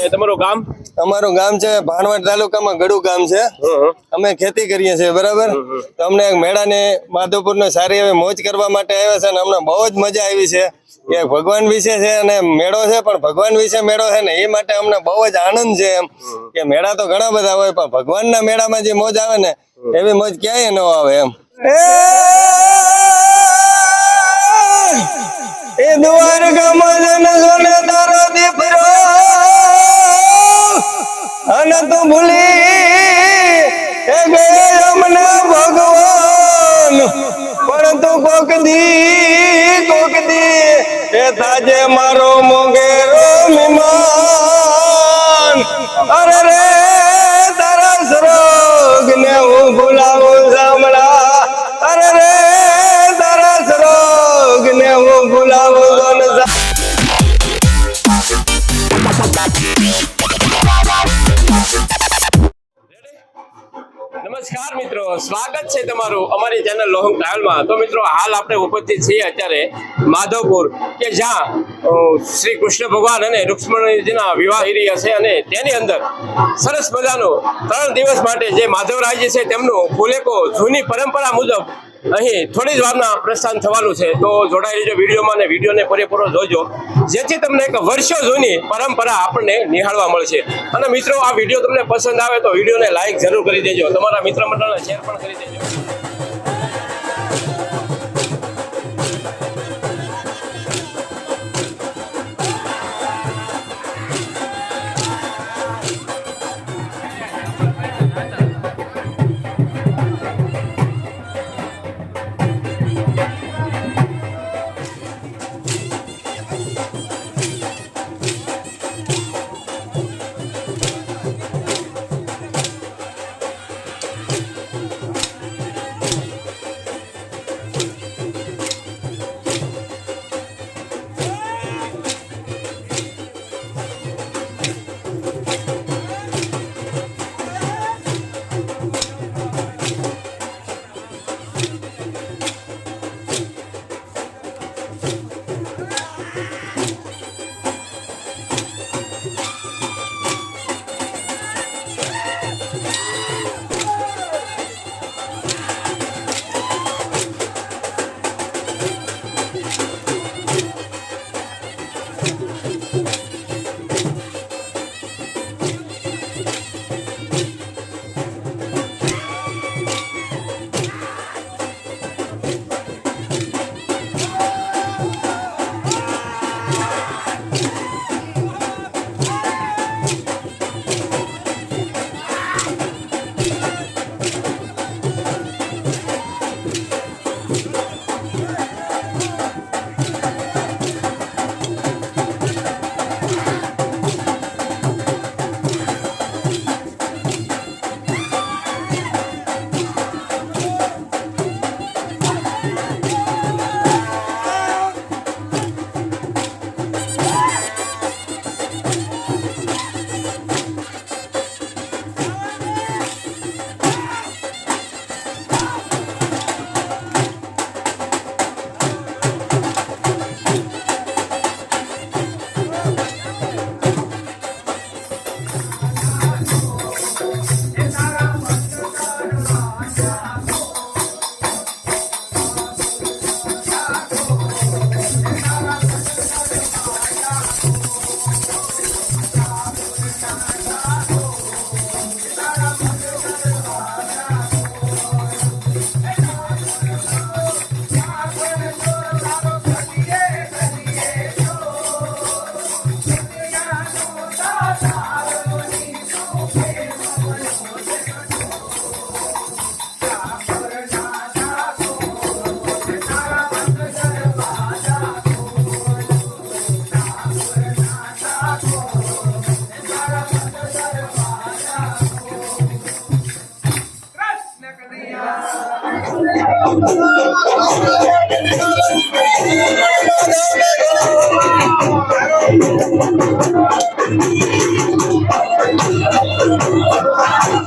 તમારું ગામ? અમારું ગામ છે ભાણવડ તાલુકામાં ગડુ ગામ છે. અમે ખેતી કરીએ છીએ, બરાબર. તો અમને મેળાને માધવપુર નો સારી એવી મોજ કરવા માટે આવ્યા છે અને અમને બહુ જ મજા આવી છે. કે ભગવાન વિશે છે અને મેળો છે, પણ ભગવાન વિશે મેળો છે ને એ માટે અમને બહુ જ આનંદ છે. એમ કે મેળા તો ઘણા બધા હોય, પણ ભગવાનના મેળામાં જે મોજ આવે ને એવી મોજ ક્યાંય ન આવે. એમ એ દ્વારકામાં જન જોને તારો દીપરો અને તું ભૂલી એ ગયે અમને ભગવાન, પણ તું કોક દી એ તાજે મારો મોગેરો મહેમાન. અરે રે તારા સરોગ ને હું ભૂલાવું સાંભળા, અરે રે તારા સરોગ ને હું ભૂલાવું. નમસ્કાર મિત્રો, સ્વાગત છે તમારું અમારી ચેનલ લોહંગ ટ્રાવેલમાં. તો મિત્રો, હાલ આપણે ઉપસ્થિત છીએ અત્યારે માધવપુર, કે જ્યાં શ્રી કૃષ્ણ ભગવાન અને રૂક્ષ્મણીજીના વિવાહ થઈ રહ્યા છે અને તેની અંદર સરસ મજાનું 3 દિવસ માટે જે માધવરાયજી છે તેમનું ફુલેકો જૂની પરંપરા મુજબ અહીં થોડી જ વારમાં પ્રસ્થાન થવાનું છે. તો જોડાઈ રહેજો વિડીયોમાં અને વિડીયોને પૂરેપૂરો જોજો, જેથી તમને એક વર્ષો જૂની પરંપરા આપણને નિહાળવા મળશે. અને મિત્રો, આ વિડીયો તમને પસંદ આવે તો વિડીયોને લાઈક જરૂર કરી દેજો, તમારા મિત્ર મંડળને શેર પણ કરી દેજો.